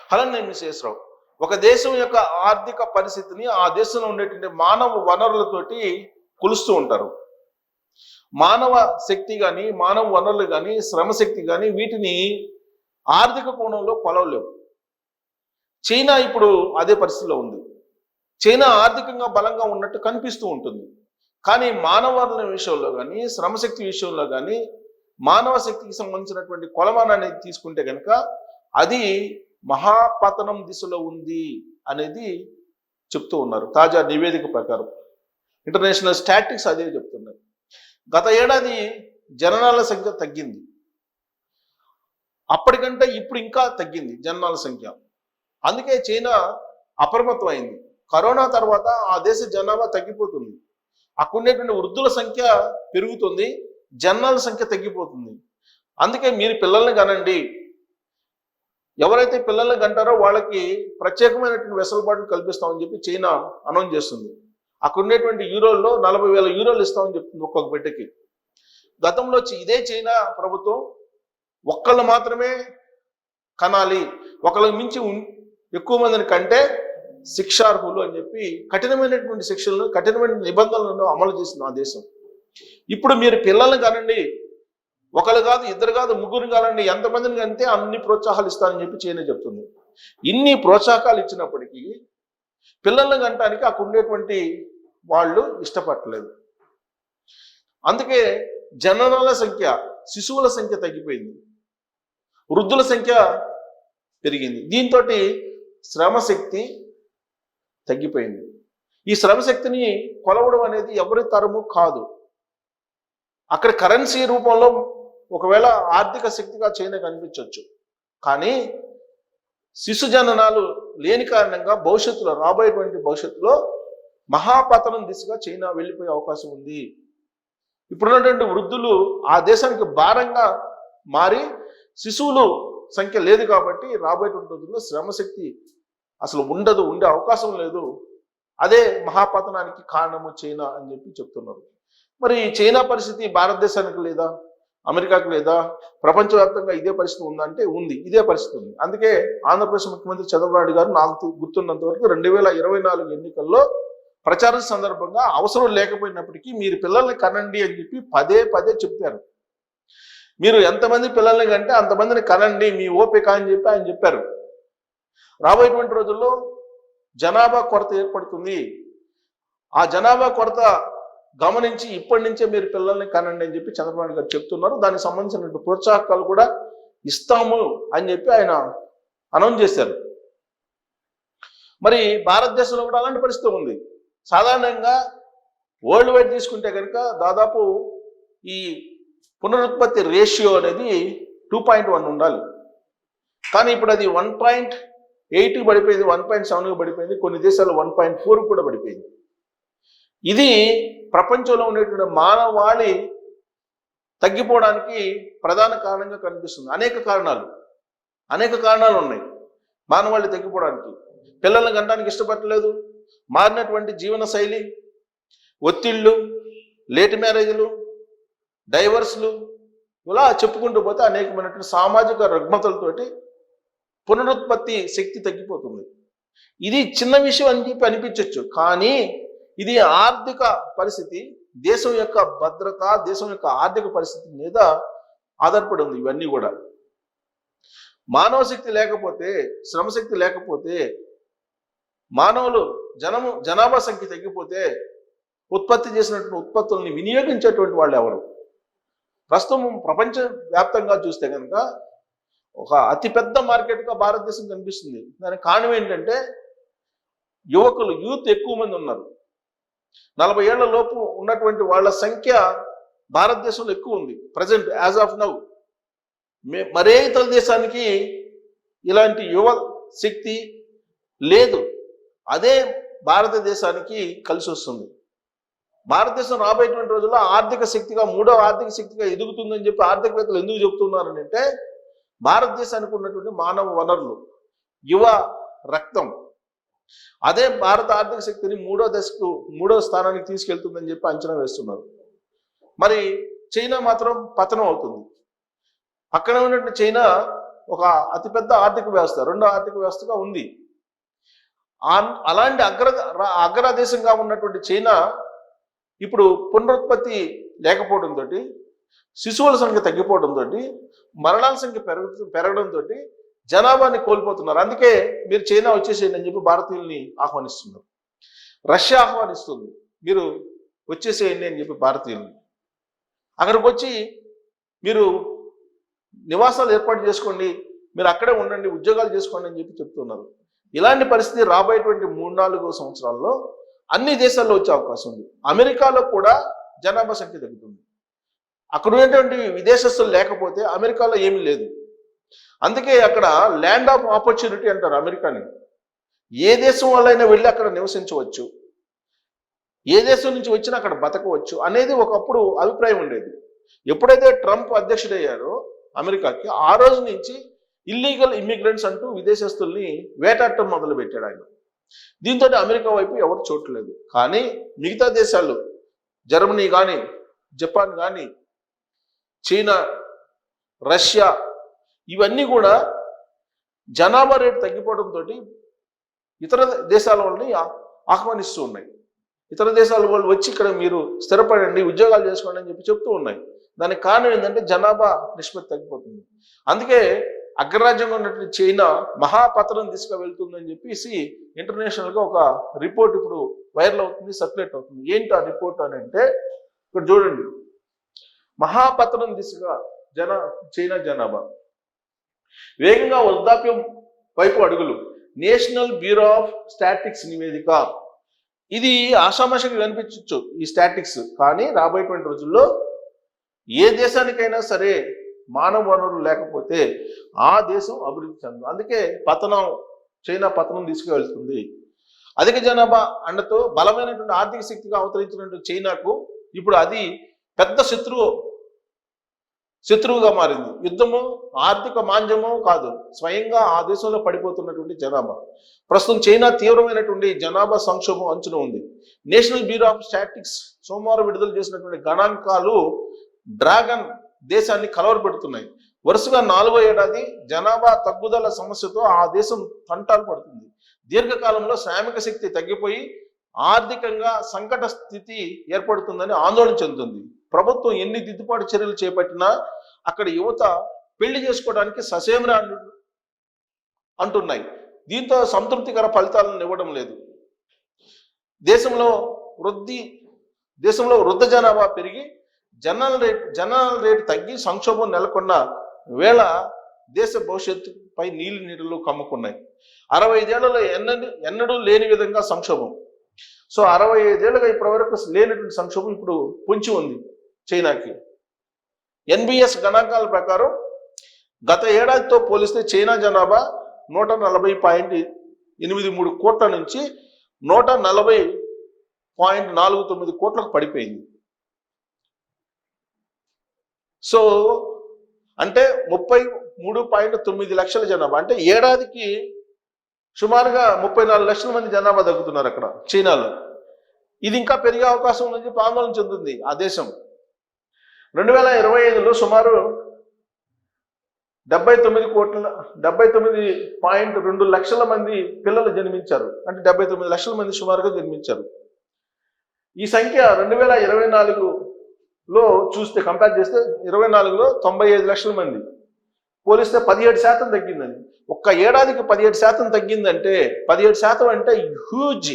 Hello నేను విశ్వేశ్వరరావు. ఒక దేశం యొక్క ఆర్థిక పరిస్థితిని ఆ దేశంలో ఉండేటువంటి మానవ వనరులతోటి కొలుస్తూ ఉంటారు. మానవ శక్తి కానీ, మానవ వనరులు కానీ, శ్రమశక్తి కానీ వీటిని ఆర్థిక కోణంలో కొలవలేవు. చైనా ఇప్పుడు అదే పరిస్థితిలో ఉంది. చైనా ఆర్థికంగా బలంగా ఉన్నట్టు కనిపిస్తూ ఉంటుంది. కానీ మానవ వనరుల విషయంలో కానీ, శ్రమశక్తి విషయంలో కానీ, మానవ శక్తికి సంబంధించినటువంటి కొలమానాన్ని తీసుకుంటే కనుక అది మహాపతనం దిశలో ఉంది అనేది చెప్తూ ఉన్నారు. తాజా నివేదిక ప్రకారం ఇంటర్నేషనల్ స్టాటిస్టిక్స్ అదే చెప్తున్నారు. గత ఏడాది జననాల సంఖ్య తగ్గింది. అప్పటికంటే ఇప్పుడు ఇంకా తగ్గింది జననాల సంఖ్య. అందుకే చైనా అప్రమత్తం అయింది. కరోనా తర్వాత ఆ దేశ జనాభా తగ్గిపోతుంది. అక్కడ ఉండేటువంటి వృద్ధుల సంఖ్య పెరుగుతుంది, జననాల సంఖ్య తగ్గిపోతుంది. అందుకే మీరు పిల్లల్ని కనండి. ఎవరైతే పిల్లల్ని కంటారో వాళ్ళకి ప్రత్యేకమైనటువంటి వెసులుబాటును కల్పిస్తామని చెప్పి చైనా అనౌన్స్ చేస్తుంది. అక్కడ ఉండేటువంటి యూరోల్లో 40,000 యూరోలు ఇస్తామని చెప్తుంది ఒక్కొక్క బిడ్డకి. గతంలో ఇదే చైనా ప్రభుత్వం ఒక్కళ్ళు మాత్రమే కనాలి, ఒకళ్ళకి మించి ఎక్కువ మందిని కంటే శిక్షార్హులు అని చెప్పి కఠినమైనటువంటి శిక్షలను, కఠినమైన నిబంధనలను అమలు చేసింది ఆ దేశం. ఇప్పుడు మీరు పిల్లల్ని కనండి, ఒకళ్ళు కాదు, ఇద్దరు కాదు, ముగ్గురు కాదండి, ఎంతమందిని కంటే అన్ని ప్రోత్సాహాలు ఇస్తానని చెప్పి చైనా చెప్తుంది. ఇన్ని ప్రోత్సాహకాలు ఇచ్చినప్పటికీ పిల్లల్ని కంటానికి అక్కడ ఉండేటువంటి వాళ్ళు ఇష్టపడలేదు. అందుకే జననాల సంఖ్య, శిశువుల సంఖ్య తగ్గిపోయింది, వృద్ధుల సంఖ్య పెరిగింది. దీంతో శ్రమశక్తి తగ్గిపోయింది. ఈ శ్రమశక్తిని కొలవడం అనేది ఎవరి తరము కాదు. అక్కడ కరెన్సీ రూపంలో ఒకవేళ ఆర్థిక శక్తిగా చైనా కనిపించవచ్చు. కానీ శిశు జననాలు లేని కారణంగా భవిష్యత్తులో, రాబోయేటువంటి భవిష్యత్తులో మహాపతనం దిశగా చైనా వెళ్ళిపోయే అవకాశం ఉంది. ఇప్పుడున్నటువంటి వృద్ధులు ఆ దేశానికి భారంగా మారి శిశువులు సంఖ్య లేదు కాబట్టి రాబోయేటువంటి రోజుల్లో శ్రమశక్తి అసలు ఉండదు, ఉండే అవకాశం లేదు. అదే మహాపతనానికి కారణము చైనా అని చెప్పి చెప్తున్నారు. మరి చైనా పరిస్థితి భారతదేశానికి లేదా, అమెరికాకి లేదా, ప్రపంచవ్యాప్తంగా ఇదే పరిస్థితి ఉందంటే ఉంది, ఇదే పరిస్థితి ఉంది. అందుకే ఆంధ్రప్రదేశ్ ముఖ్యమంత్రి చంద్రబాబు నాయుడు గారు నాకు గుర్తున్నంత వరకు 2024 ఎన్నికల్లో ప్రచారం సందర్భంగా అవసరం లేకపోయినప్పటికీ మీరు పిల్లల్ని కనండి అని చెప్పి పదే పదే చెప్పారు. మీరు ఎంతమంది పిల్లల్ని కంటే అంతమందిని కనండి, మీ ఓపిక అని చెప్పి ఆయన చెప్పారు. రాబోయేటువంటి రోజుల్లో జనాభా కొరత ఏర్పడుతుంది. ఆ జనాభా కొరత గమనించి ఇప్పటి నుంచే మీరు పిల్లల్ని కనండి అని చెప్పి చంద్రబాబు నాయుడు గారు చెప్తున్నారు. దానికి సంబంధించిన ప్రోత్సాహకాలు కూడా ఇస్తాము అని చెప్పి ఆయన అనౌన్స్ చేశారు. మరి భారతదేశంలో కూడా అలాంటి పరిస్థితి ఉంది. సాధారణంగా వరల్డ్ వైడ్ తీసుకుంటే కనుక దాదాపు ఈ పునరుత్పత్తి రేషియో అనేది 2.1 ఉండాలి. కానీ ఇప్పుడు అది 1.8 పడిపోయింది, 1.7 పడిపోయింది, కొన్ని దేశాలు 1.4 కూడా పడిపోయింది. ఇది ప్రపంచంలో ఉండేటువంటి మానవాళి తగ్గిపోవడానికి ప్రధాన కారణంగా కనిపిస్తుంది. అనేక కారణాలు ఉన్నాయి మానవాళి తగ్గిపోవడానికి. పిల్లల్ని కనడానికి ఇష్టపడలేదు, మారినటువంటి జీవన శైలి, ఒత్తిళ్ళు, లేట్ మ్యారేజ్లు, డైవర్స్లు, ఇలా చెప్పుకుంటూ పోతే అనేకమైనటువంటి సామాజిక రుగ్మతలతోటి పునరుత్పత్తి శక్తి తగ్గిపోతుంది. ఇది చిన్న విషయం అని చెప్పి అనిపించవచ్చు, కానీ ఇది ఆర్థిక పరిస్థితి, దేశం యొక్క భద్రత, దేశం యొక్క ఆర్థిక పరిస్థితి మీద ఆధారపడి ఉంది. ఇవన్నీ కూడా మానవ శక్తి లేకపోతే, శ్రమశక్తి లేకపోతే, మానవులు జనాభా సంఖ్య తగ్గిపోతే ఉత్పత్తి చేసినటువంటి ఉత్పత్తుల్ని వినియోగించేటువంటి వాళ్ళు ఎవరు? ప్రస్తుతం ప్రపంచ వ్యాప్తంగా చూస్తే కనుక ఒక అతిపెద్ద మార్కెట్గా భారతదేశం కనిపిస్తుంది. దానికి కారణం ఏంటంటే యూత్ ఎక్కువ మంది ఉన్నారు. 40 ఏళ్ల లోపు ఉన్నటువంటి వాళ్ళ సంఖ్య భారతదేశంలో ఎక్కువ ఉంది ప్రజెంట్, యాజ్ ఆఫ్ నౌ. మరే ఇతర దేశానికి ఇలాంటి యువ శక్తి లేదు. అదే భారతదేశానికి కలిసి వస్తుంది. భారతదేశం రాబోయేటువంటి రోజుల్లో ఆర్థిక శక్తిగా, 3వ ఆర్థిక శక్తిగా ఎదుగుతుందని చెప్పి ఆర్థికవేత్తలు ఎందుకు చెప్తున్నారని అంటే, భారతదేశానికి ఉన్నటువంటి మానవ వనరులు, యువ రక్తం, అదే భారత ఆర్థిక శక్తిని 3వ స్థానానికి తీసుకెళ్తుందని చెప్పి అంచనా వేస్తున్నారు. మరి చైనా మాత్రం పతనం అవుతుంది. పక్కన ఉన్నటువంటి చైనా ఒక అతిపెద్ద ఆర్థిక వ్యవస్థ, రెండో ఆర్థిక వ్యవస్థగా ఉంది. అలాంటి అగ్రదేశంగా ఉన్నటువంటి చైనా ఇప్పుడు పునరుత్పత్తి లేకపోవడంతో, శిశువుల సంఖ్య తగ్గిపోవడంతో, మరణాల సంఖ్య పెరగడంతో జనాభాని కోల్పోతున్నారు. అందుకే మీరు చైనా వచ్చేసేయండి అని చెప్పి భారతీయుల్ని ఆహ్వానిస్తున్నారు. రష్యా ఆహ్వానిస్తుంది, మీరు వచ్చేసేయండి అని చెప్పి భారతీయుల్ని. అక్కడికి వచ్చి మీరు నివాసాలు ఏర్పాటు చేసుకోండి, మీరు అక్కడే ఉండండి, ఉద్యోగాలు చేసుకోండి అని చెప్పి చెప్తున్నారు. ఇలాంటి పరిస్థితి రాబోయేటువంటి 3-4 సంవత్సరాల్లో అన్ని దేశాల్లో వచ్చే అవకాశం ఉంది. అమెరికాలో కూడా జనాభా సంఖ్య తగ్గుతుంది. అక్కడ ఉన్నటువంటి విదేశస్తులు లేకపోతే అమెరికాలో ఏమీ లేదు. అందుకే అక్కడ ల్యాండ్ ఆఫ్ ఆపర్చునిటీ అంటారు అమెరికాని. ఏ దేశం వాళ్ళైనా వెళ్ళి అక్కడ నివసించవచ్చు, ఏ దేశం నుంచి వచ్చినా అక్కడ బతకవచ్చు అనేది ఒకప్పుడు అభిప్రాయం ఉండేది. ఎప్పుడైతే ట్రంప్ అధ్యక్షుడయ్యారో అమెరికాకి, ఆ రోజు నుంచి ఇల్లీగల్ ఇమ్మిగ్రెంట్స్ అంటూ విదేశస్తుల్ని వేటాడటం మొదలుపెట్టాడు ఆయన. దీంతో అమెరికా వైపు ఎవరు చూడలేదు. కానీ మిగతా దేశాలు, జర్మనీ కానీ, జపాన్ కానీ, చైనా, రష్యా, ఇవన్నీ కూడా జనాభా రేటు తగ్గిపోవడంతో ఇతర దేశాల వాళ్ళని ఆహ్వానిస్తూ ఉన్నాయి. ఇతర దేశాల వాళ్ళు వచ్చి ఇక్కడ మీరు స్థిరపడండి, ఉద్యోగాలు చేసుకోండి అని చెప్పి చెప్తూ ఉన్నాయి. దానికి కారణం ఏంటంటే జనాభా నిష్పత్తి తగ్గిపోతుంది. అందుకే అగ్రరాజ్యంగా ఉన్నటువంటి చైనా మహాపతనం దిశగా వెళ్తుందని చెప్పేసి ఇంటర్నేషనల్గా ఒక రిపోర్ట్ ఇప్పుడు వైరల్ అవుతుంది, సర్క్యులేట్ అవుతుంది. ఏంటి ఆ రిపోర్ట్ అని అంటే, ఇక్కడ చూడండి, మహాపతనం దిశగా చైనా జనాభా వేగంగా వృద్ధాప్యం వైపు అడుగులు, నేషనల్ బ్యూరో ఆఫ్ స్టాటిక్స్ నివేదిక. ఇది ఆషామాషంగా కనిపించవచ్చు ఈ స్టాటిక్స్, కానీ రాబోయేటువంటి రోజుల్లో ఏ దేశానికైనా సరే మానవ వనరులు లేకపోతే ఆ దేశం అభివృద్ధి చెందదు. అందుకే చైనా పతనం తీసుకువెళ్తుంది. అధిక జనాభా అండతో బలమైనటువంటి ఆర్థిక శక్తిగా అవతరించినటువంటి చైనాకు ఇప్పుడు అది పెద్ద శత్రువుగా మారింది. యుద్ధము, ఆర్థిక మాంద్యము కాదు, స్వయంగా ఆ దేశంలో పడిపోతున్నటువంటి జనాభా. ప్రస్తుతం చైనా తీవ్రమైనటువంటి జనాభా సంక్షోభం అంచున ఉంది. నేషనల్ బ్యూరో ఆఫ్ స్టాటిక్స్ సోమవారం విడుదల చేసినటువంటి గణాంకాలు డ్రాగన్ దేశాన్ని కలవరపెడుతున్నాయి. వరుసగా 4వ ఏడాది జనాభా తగ్గుదల సమస్యతో ఆ దేశం తంటాలు పడుతుంది. దీర్ఘకాలంలో శ్రామిక శక్తి తగ్గిపోయి ఆర్థికంగా సంకట స్థితి ఏర్పడుతుందని ఆందోళన చెందుతుంది. ప్రభుత్వం ఎన్ని దిద్దుబాటు చర్యలు చేపట్టినా అక్కడ యువత పెళ్లి చేసుకోవడానికి ససేమిరా అంటున్నాయి. దీంతో సంతృప్తికర ఫలితాలను ఇవ్వడం లేదు. దేశంలో వృద్ధ జనాభా పెరిగి జనరల్ రేటు తగ్గి సంక్షోభం నెలకొన్న వేళ దేశ భవిష్యత్తుపై నీళ్లు కమ్ముకున్నాయి. 65 ఏళ్లలో ఎన్నడూ లేని విధంగా సంక్షోభం. సో 65 ఏళ్ళుగా ఇప్పటి వరకు లేనటువంటి సంక్షోభం ఇప్పుడు పొంచి ఉంది చైనాకి. ఎన్బిఎస్ గణాంకాల ప్రకారం గత ఏడాదితో పోలిస్తే చైనా జనాభా 140.83 కోట్ల నుంచి 140.49 కోట్లకు పడిపోయింది. సో అంటే 33.9 లక్షల జనాభా, అంటే ఏడాదికి సుమారుగా 34 లక్షల మంది జనాభా తగ్గుతున్నారు అక్కడ చైనాలో. ఇది ఇంకా పెరిగే అవకాశం ఉందని చెప్పి ఆందోళన చెందుతుంది ఆ దేశం. 2025లో సుమారు 79.2 లక్షల మంది పిల్లలు జన్మించారు. అంటే 79 లక్షల మంది సుమారుగా జన్మించారు. ఈ సంఖ్య 2024లో చూస్తే, కంపేర్ చేస్తే 24లో 95 లక్షల మంది పోలిస్తే 17% తగ్గిందని. ఒక్క ఏడాదికి 17% తగ్గిందంటే 17% అంటే హ్యూజ్,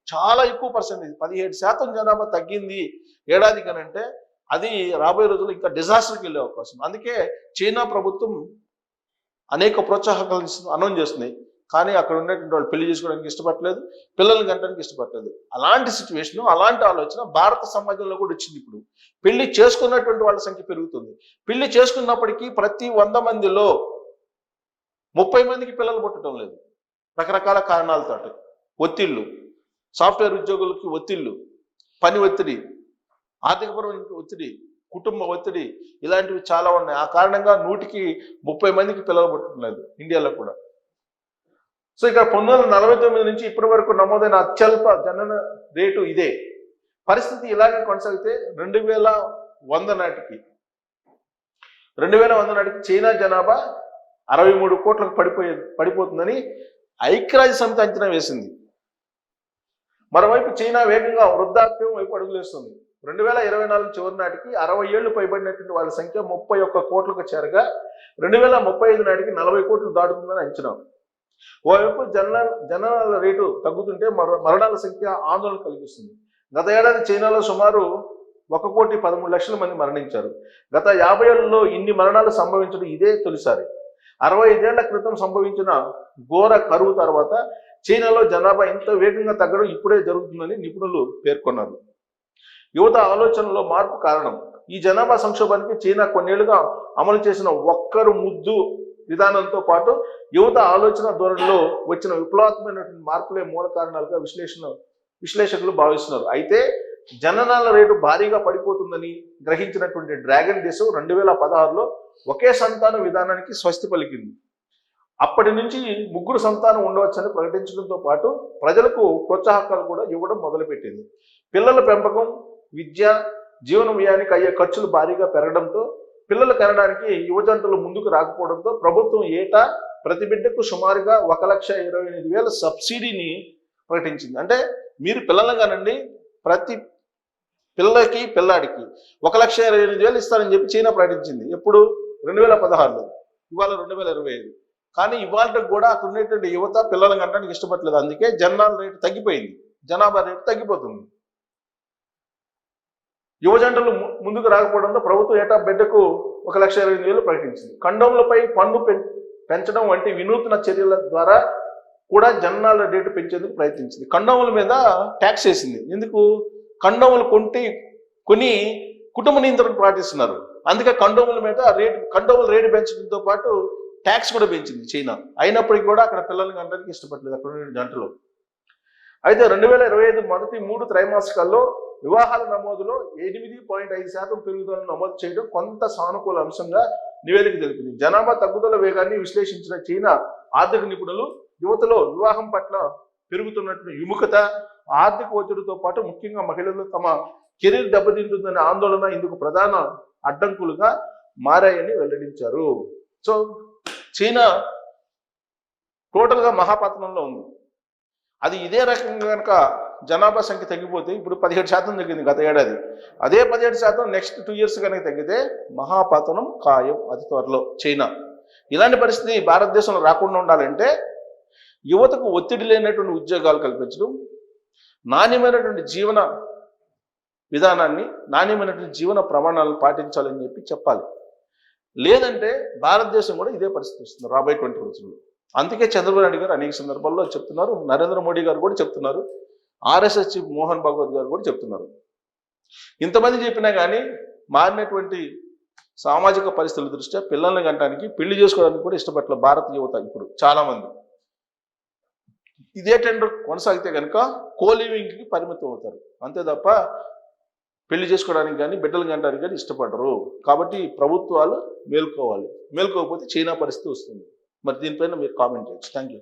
చాలా ఎక్కువ పర్సెంటేజ్. 17% జనాభా తగ్గింది ఏడాదికి అంటే అది రాబోయే రోజుల్లో ఇంకా డిజాస్టర్కి వెళ్ళే అవకాశం. అందుకే చైనా ప్రభుత్వం అనేక ప్రోత్సాహకాలు అనౌన్స్ చేస్తున్నాయి. కానీ అక్కడ ఉన్నటువంటి వాళ్ళు పెళ్లి చేసుకోవడానికి ఇష్టపడలేదు, పిల్లల్ని కనడానికి ఇష్టపడలేదు. అలాంటి సిచ్యువేషన్, అలాంటి ఆలోచన భారత సమాజంలో కూడా వచ్చింది. ఇప్పుడు పెళ్లి చేసుకున్నటువంటి వాళ్ళ సంఖ్య పెరుగుతుంది. పెళ్లి చేసుకున్నప్పటికీ ప్రతి 100 మందిలో 30 మందికి పిల్లలు పుట్టడం లేదు. రకరకాల కారణాలతో, ఒత్తిళ్ళు, సాఫ్ట్వేర్ ఉద్యోగులకి ఒత్తిళ్ళు, పని ఒత్తిడి, ఆర్థికపరమైన ఒత్తిడి, కుటుంబ ఒత్తిడి, ఇలాంటివి చాలా ఉన్నాయి. ఆ కారణంగా 100కి 30 మందికి పిల్లలు పుట్టడం లేదు ఇండియాలో కూడా. సో ఇక్కడ 1949 నుంచి ఇప్పటి వరకు నమోదైన అత్యల్ప జనన రేటు ఇదే. పరిస్థితి ఇలాగే కొనసాగితే 2100 నాటికి చైనా జనాభా 63 కోట్లకు పడిపోతుందని ఐక్యరాజ్య సమితి అంచనా వేసింది. మరోవైపు చైనా వేగంగా వృద్ధాప్యం వైపు అడుగులేస్తుంది. 2024 చివరి నాటికి 60 ఏళ్లు పైబడినటువంటి వాళ్ళ సంఖ్య 31 కోట్లకు చేరగా 2035 నాటికి 40 కోట్లు దాటుతుందని అంచనా. ఓవైపు జననాల రేటు తగ్గుతుంటే మరణాల సంఖ్య ఆందోళన కలిగిస్తుంది. గత ఏడాది చైనాలో సుమారు 1,13,00,000 మంది మరణించారు. గత 50 ఏళ్లలో ఇన్ని మరణాలు సంభవించడం ఇదే తొలిసారి. 65 ఏళ్ల క్రితం సంభవించిన ఘోర కరువు తర్వాత చైనాలో జనాభా ఇంత వేగంగా తగ్గడం ఇప్పుడే జరుగుతుందని నిపుణులు పేర్కొన్నారు. యువత ఆలోచనలో మార్పు కారణం. ఈ జనాభా సంక్షోభానికి చైనా కొన్నేళ్లుగా అమలు చేసిన ఒక్కరు ముద్దు విధానంతో పాటు యువత ఆలోచన ధోరణిలో వచ్చిన విప్లవాత్మకమైనటువంటి మార్పులే మూల కారణాలుగా విశ్లేషకులు భావిస్తున్నారు. అయితే జననాల రేటు భారీగా పడిపోతుందని గ్రహించినటువంటి డ్రాగన్ దేశం 2016లో ఒకే సంతాన విధానానికి స్వస్తి పలికింది. అప్పటి నుంచి 3 సంతానం ఉండవచ్చని ప్రకటించడంతో పాటు ప్రజలకు ప్రోత్సాహకాలు కూడా ఇవ్వడం మొదలుపెట్టింది. పిల్లల పెంపకం, విద్య, జీవన వ్యయానికి అయ్యే ఖర్చులు భారీగా పెరగడంతో పిల్లలు కనడానికి యువజంటలు ముందుకు రాకపోవడంతో ప్రభుత్వం ఏటా ప్రతి బిడ్డకు సుమారుగా 1,28,000 సబ్సిడీని ప్రకటించింది. అంటే మీరు పిల్లలను కానండి, ప్రతి పిల్లాడికి 1,28,000 ఇస్తారని చెప్పి చైనా ప్రకటించింది. ఎప్పుడు? 2016లో. ఇవాళ 2025. కానీ ఇవాళ కూడా అక్కడ ఉండేటువంటి యువత పిల్లలను కనడానికి ఇష్టపడలేదు. అందుకే జనాభా రేటు తగ్గిపోయింది. జనాభా రేటు తగ్గిపోతుంది. యువజంటలు ముందుకు రాకపోవడంతో ప్రభుత్వం ఏటా బిడ్డకు 1,28,000 ప్రకటించింది. కండోములపై పన్ను పెంచడం వంటి వినూత్న చర్యల ద్వారా కూడా జనాల రేటు పెంచేందుకు ప్రయత్నించింది. కండోముల మీద ట్యాక్స్ వేసింది. ఎందుకు? కండోములు కొని కుటుంబ నియంత్రణ పాటిస్తున్నారు. అందుకే కండోముల రేటు పెంచడంతో పాటు ట్యాక్స్ కూడా పెంచింది చైనా. అయినప్పటికీ కూడా అక్కడ పిల్లల్ని కనడానికి ఇష్టపడలేదు అక్కడ ఉన్న జంటలు. అయితే 2025 మొదటి 3 త్రైమాసికాల్లో వివాహాల నమోదులో 8.5% పెరుగుదలను నమోదు చేయడం కొంత సానుకూల అంశంగా నివేదిక తెలిపింది. జనాభా తగ్గుదల వేగాన్ని విశ్లేషించిన చైనా ఆర్థిక నిపుణులు యువతలో వివాహం పట్ల పెరుగుతున్నటువంటి విముఖత, ఆర్థిక ఒత్తిడితో పాటు ముఖ్యంగా మహిళలు తమ కెరీర్ దెబ్బతింటుందనే ఆందోళన ఇందుకు ప్రధాన అడ్డంకులుగా మారాయని వెల్లడించారు. సో చైనా టోటల్గా మహాపతనంలో ఉంది. అది ఇదే రకంగా కనుక జనాభా సంఖ్య తగ్గిపోతే, ఇప్పుడు 17% తగ్గింది గత ఏడాది, అదే 17% నెక్స్ట్ 2 years కనుక తగ్గితే మహాపతనం ఖాయం అతి త్వరలో చైనా. ఇలాంటి పరిస్థితి భారతదేశంలో రాకుండా ఉండాలంటే యువతకు ఒత్తిడి లేనటువంటి ఉద్యోగాలు కల్పించడం, నాణ్యమైనటువంటి జీవన విధానాన్ని, నాణ్యమైనటువంటి జీవన ప్రమాణాలను పాటించాలని చెప్పాలి. లేదంటే భారతదేశం కూడా ఇదే పరిస్థితి వస్తుంది రాబోయే 20 రోజుల్లో. అందుకే చంద్రబాబు నాయుడు గారు అనేక సందర్భాల్లో చెప్తున్నారు, నరేంద్ర మోడీ గారు కూడా చెప్తున్నారు, RSS చీఫ్ మోహన్ భాగవత్ గారు కూడా చెప్తున్నారు. ఇంతమంది చెప్పినా కానీ మారినటువంటి సామాజిక పరిస్థితుల దృష్ట్యా పిల్లల్ని కనడానికి, పెళ్లి చేసుకోవడానికి కూడా ఇష్టపట్ల భారత యువత ఇప్పుడు చాలా మంది. ఇదే టెండర్ కొనసాగితే కనుక కోలివింగ్కి పరిమితం అవుతారు. అంతే తప్ప పెళ్లి చేసుకోవడానికి కానీ బిడ్డలు కనడానికి కానీ ఇష్టపడరు. కాబట్టి ప్రభుత్వాలు మేల్కోవాలి. మేల్కోకపోతే చైనా పరిస్థితి వస్తుంది. మరి దీనిపైన మీరు కామెంట్ చేయొచ్చు. Thank you.